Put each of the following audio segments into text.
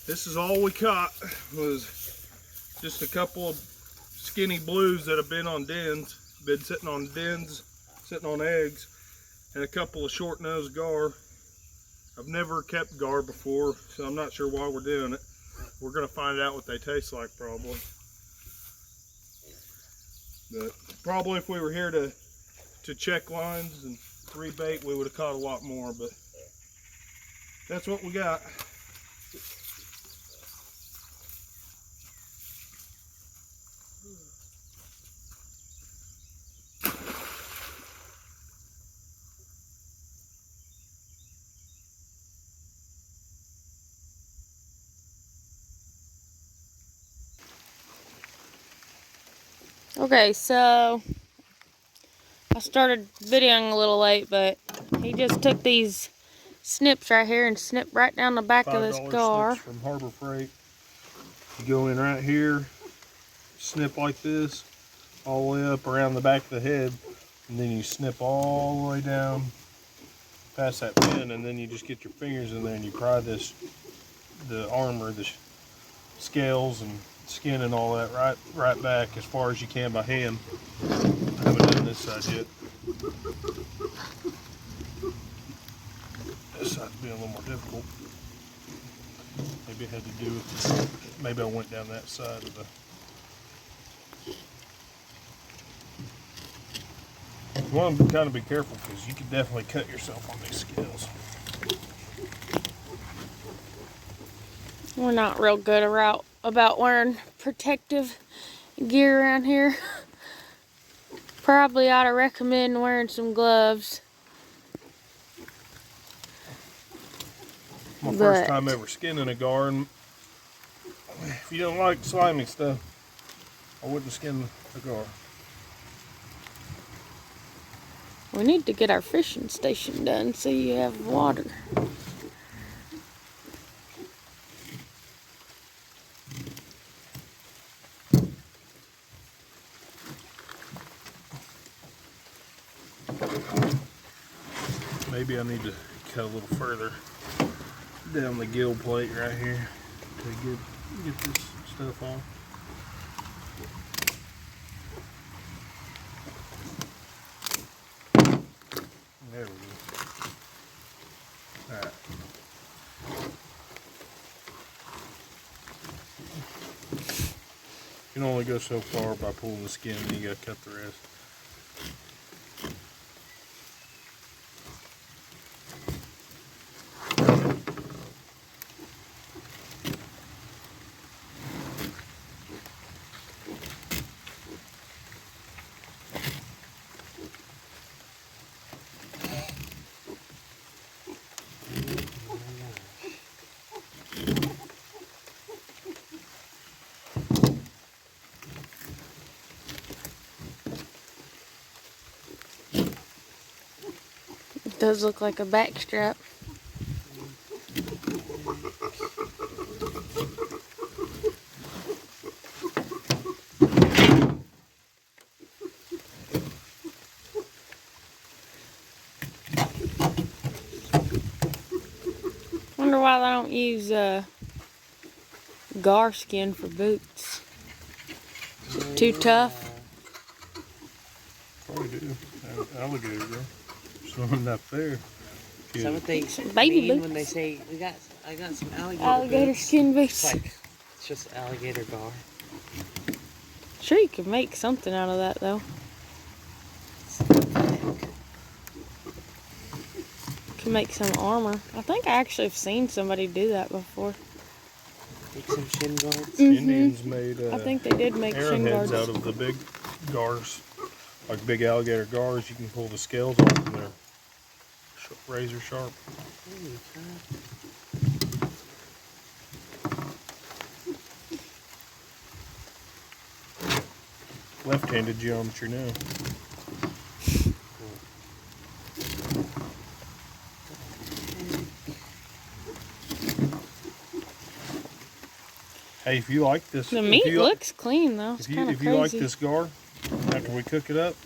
This is all we caught, was just a couple of skinny blues that have been on dens, been sitting on dens, sitting on eggs, and a couple of short-nosed gar. I've never kept gar before, so I'm not sure why we're doing it. We're gonna find out what they taste like probably. But probably if we were here to check lines and rebait, we would have caught a lot more, but that's what we got. Okay, so I started videoing a little late, but he just took these snips right here and snipped right down the back of this gar. $5 snips from Harbor Freight. You go in right here, snip like this, all the way up around the back of the head, and then you snip all the way down past that pin, and then you just get your fingers in there and you pry the armor, the scales and skin and all that right back as far as you can by hand. I haven't done this side yet. This side's being a little more difficult. Maybe it had to do with, maybe I went down that side of the. You want to kind of be careful because you can definitely cut yourself on these scales. We're not real good about wearing protective gear around here. Probably ought to recommend wearing some gloves. My first time ever skinning a gar, and if you don't like slimy stuff, I wouldn't skin a gar. We need to get our fishing station done so you have water. Maybe I need to cut a little further down the gill plate right here to get this stuff on. There we go. Alright. You can only go so far by pulling the skin, and you gotta cut the rest. It does look like a back strap. Wonder why they don't use gar skin for boots. Too tough. Probably do. Alligator girl. There's one up there. Some of they Baby mean boots. when they say I got some Alligator boots. skin boots. It's like it's just alligator gar. Sure, you could make something out of that though. Could make some armor. I think I actually have seen somebody do that before. Make some shin guards. Indians made I think they did make shin arrowheads guards. out of the big gars, like big alligator gars. You can pull the scales off and they're razor sharp. Left-handed geometry now. Hey, if you like this, The meat looks clean though. It's kind of if crazy. you like this gar, after we cook it up,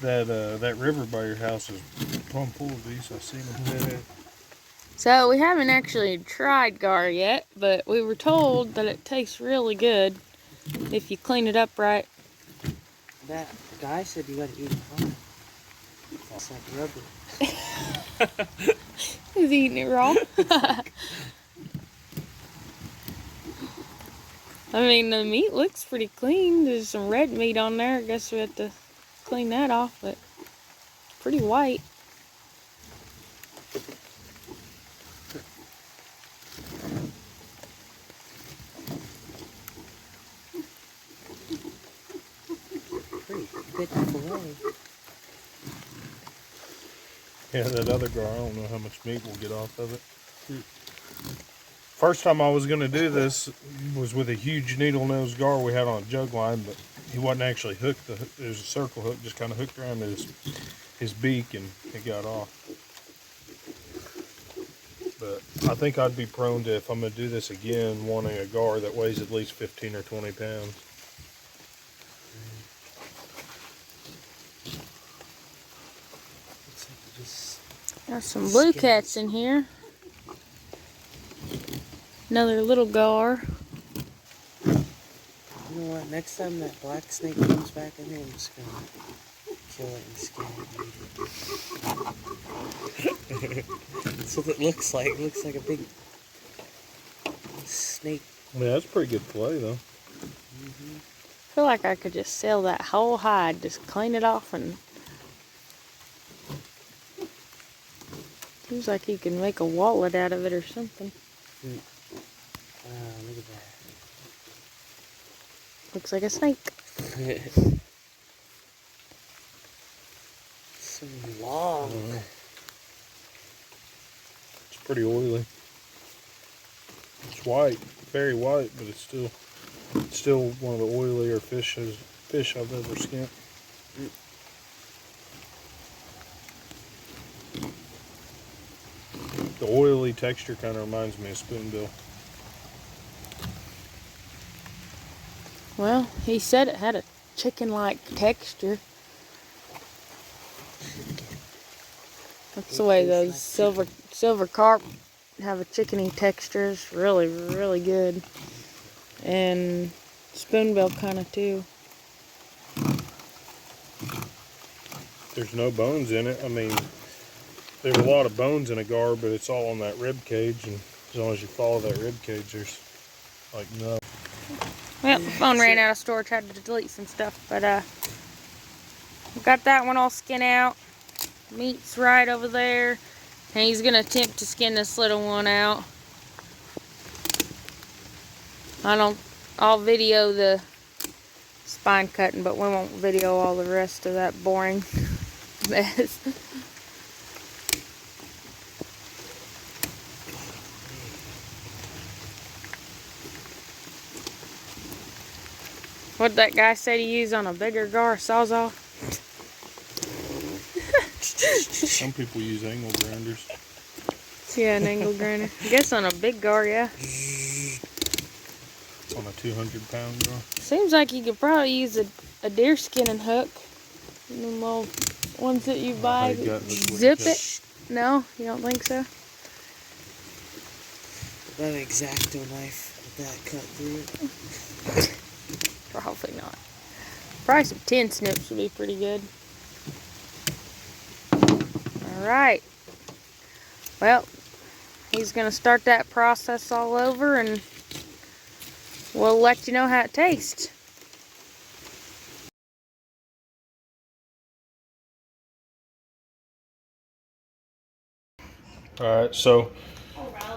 that river by your house is plumb full of these. I seen them. So we haven't actually tried gar yet, but we were told that it tastes really good if you clean it up right. That guy said you gotta eat it hot. It's like rubber. He's eating it raw. I mean, the meat looks pretty clean. There's some red meat on there. I guess we have to clean that off, but it's pretty white. Pretty good fillet. Yeah, that other gar, I don't know how much meat we'll get off of it. First time I was going to do this was with a huge needle nose gar we had on a jug line, but he wasn't actually hooked. It was a circle hook, just kind of hooked around his beak, and it got off. But I think I'd be prone to, if I'm going to do this again, wanting a gar that weighs at least 15 or 20 pounds. Looks like you just Got some blue cats in here. Another little gar. You know what? Next time that black snake comes back in here, I'm just gonna kill it and skin it and eat it. That's what it looks like. It looks like a big snake. Yeah, that's pretty good fillet, though. I feel like I could just sell that whole hide, just clean it off, and seems like you can make a wallet out of it or something. Wow, look at Looks like a snake. that. So long. It's pretty oily. It's white, very white, but it's still one of the oilier fish I've ever skinned. The oily texture kind of reminds me of spoonbill. Well, he said it had a chicken-like texture. That's the way those silver carp have a chickeny texture. It's really, really good. And spoonbill kind of too. There's no bones in it. I mean, there's a lot of bones in a gar, but it's all on that rib cage, and as long as you follow that rib cage, there's like no. Well, the phone ran out of storage. Had to delete some stuff, but we got that one all skinned out. Meat's right over there, and he's gonna attempt to skin this little one out. I'll video the spine cutting, but we won't video all the rest of that boring mess. What'd that guy say to use on a bigger gar? Sawzall? Some people use angle grinders. Yeah, an angle grinder. I guess on a big gar, yeah. On a 200-pound gar. Seems like you could probably use a deer skinning hook. And them little ones that you buy. Zip it? No, you don't think so? That X-Acto knife with that cut through it. Probably not. Probably some 10 snips would be pretty good. Alright. Well, he's going to start that process all over, and we'll let you know how it tastes. Alright, so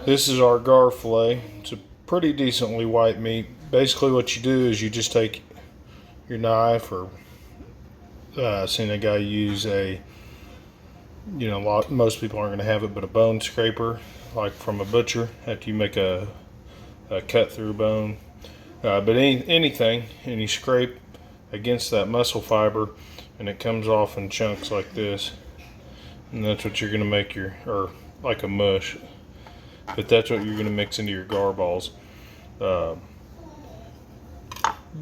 this is our gar fillet. It's a pretty decently white meat. Basically what you do is you just take your knife, or I've seen a guy use most people aren't going to have it, but a bone scraper, like from a butcher, after you make a cut through bone. But anything, and you scrape against that muscle fiber, and it comes off in chunks like this. And that's what you're going to make or like a mush. But that's what you're going to mix into your gar balls.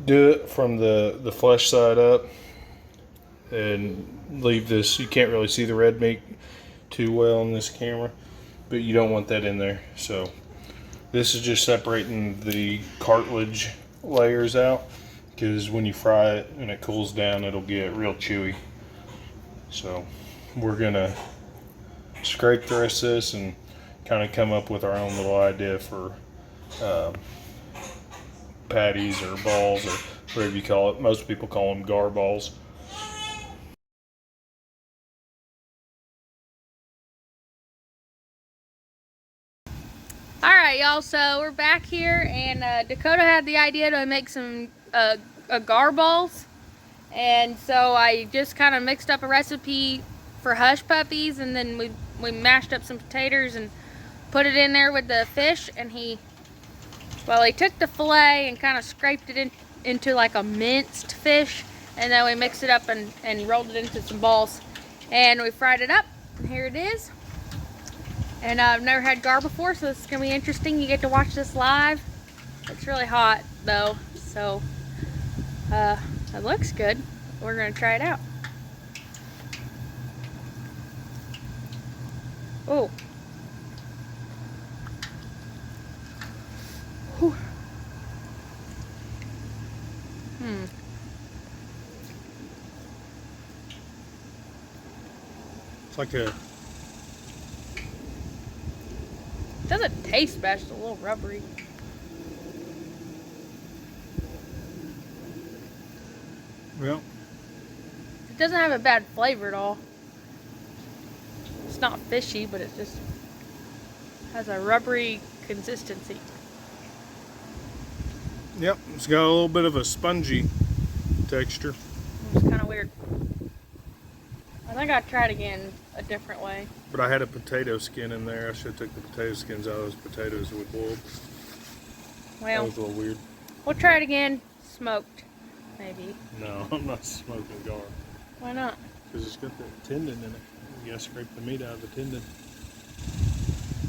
Do it from the flesh side up, and leave this. You can't really see the red meat too well on this camera, but you don't want that in there. So this is just separating the cartilage layers out, because when you fry it and it cools down, it'll get real chewy. So we're gonna scrape the rest of this and kind of come up with our own little idea for patties or balls or whatever you call it. Most people call them gar balls. Alright, y'all, so we're back here, and Dakota had the idea to make some gar balls. And so I just kind of mixed up a recipe for hush puppies, and then we mashed up some potatoes and put it in there with the fish. And he took the fillet and kind of scraped it into like a minced fish, and then we mixed it up and rolled it into some balls, and we fried it up, and here it is. And I've never had gar before, so this is gonna be interesting. You get to watch this live. It's really hot though, so it looks good. We're gonna try it out. Oh. It's like a... It doesn't taste bad, it's a little rubbery. Well, it doesn't have a bad flavor at all. It's not fishy, but it just has a rubbery consistency. Yep, it's got a little bit of a spongy texture. It's kind of weird. I think I'll try it again a different way. But I had a potato skin in there. I should have took the potato skins out of those potatoes that we boiled. Well, that was a little weird. We'll try it again, smoked, maybe. No, I'm not smoking gar. Why not? Because it's got that tendon in it. You gotta scrape the meat out of the tendon.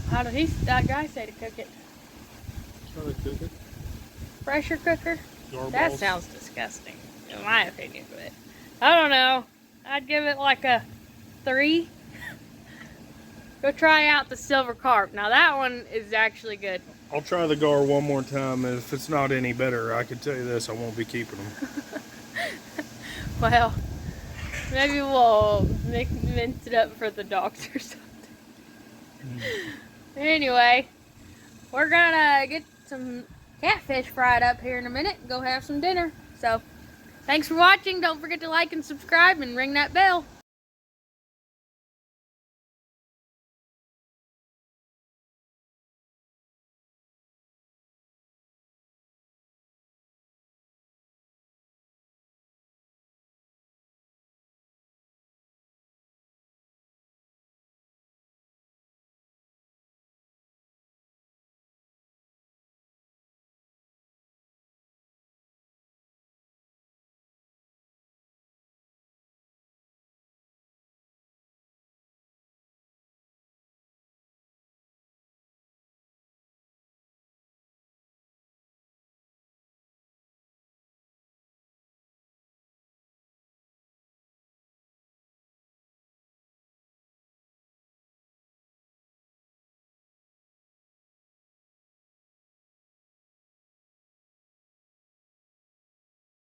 How did that guy say to cook it? That's how they cook it. Pressure cooker? Gar That balls. sounds disgusting, in my opinion, but I don't know. I'd give it like a 3. Go try out the silver carp. Now that one is actually good. I'll try the gar one more time. If it's not any better, I can tell you this, I won't be keeping them. Well, maybe we'll mince it up for the dogs or something. Anyway, we're gonna get some catfish fried up here in a minute and go have some dinner. So, thanks for watching. Don't forget to like and subscribe and ring that bell.